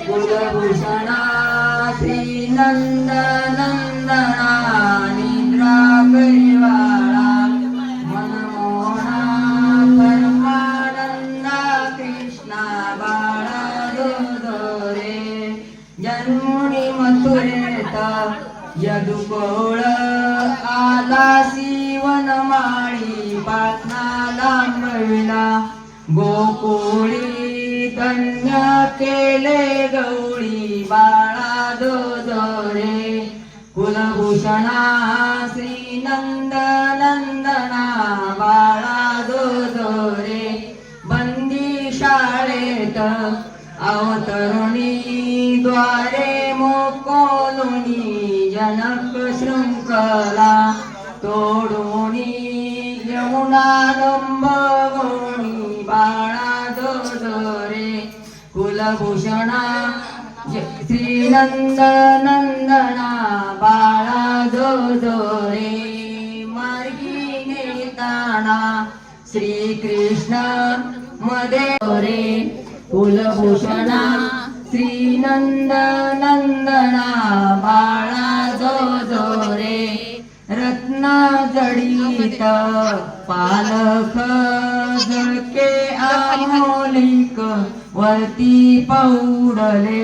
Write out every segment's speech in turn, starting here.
कुलभूषणा श्रीनंदनंदना निद्रा करिवाळा मनमोहना परमानंदा कृष्णा बाळा दोरे जन्मुनी मथुरेत यदुकोळ आला वनमाळी पाटणा लांबविला गोकुळी धन्य केले गवळी बाळा दोरे कुलभूषणा श्रीनंदनंदना बाळा दोरे बंदी शाळेत अवतरुणी द्वारे मोकोलुनी जनक शृंखला तोडुनी यमुना लंबवणी बाळा दोरे कुलभूषणा श्रीनंदनंदना बाळा दोरे मार्गी नेताना श्रीकृष्ण मध्ये रे कुलभूषणा श्रीनंदनंदना बाळा दोरे रत्न जडित पालक जळके आमोलिक वरती पौडले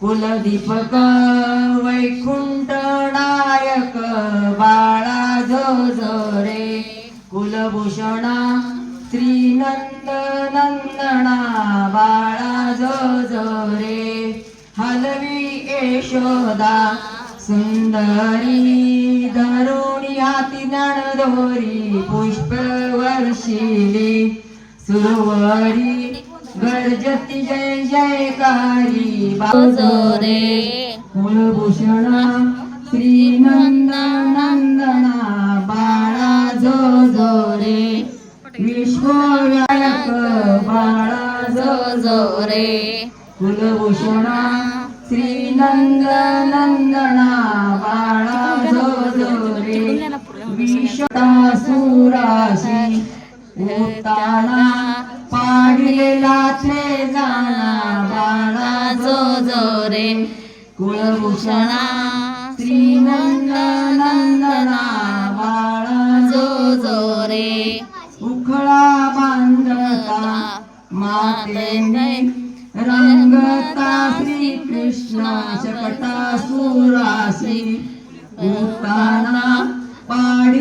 कुलदीपक वैकुंठ नायक बाळा रे कुलभूषणा श्रीनंदनंदना बाळा रे हलवी यशोदा सुंदरी धरुणी हाती ज्ञानदोरी पुष्प वर्षिली सुरवरी गर्जती जय जयकारी बाजोरे कुलभूषणा श्रीनंदनंदना बाळा जोरे विश्वव्यापक बाळा जोरे कुलभूषणा श्रीनंदनंदना बाळा जोरे विश्वासुराशी उताना पाडलेला ते जाना बाळा जोरे कुलभूषणा श्रीनंदनंदना बाळा जोरे उखळा बांधता मातेने रंगता श्रीकृष्ण शकटासुरासी उताना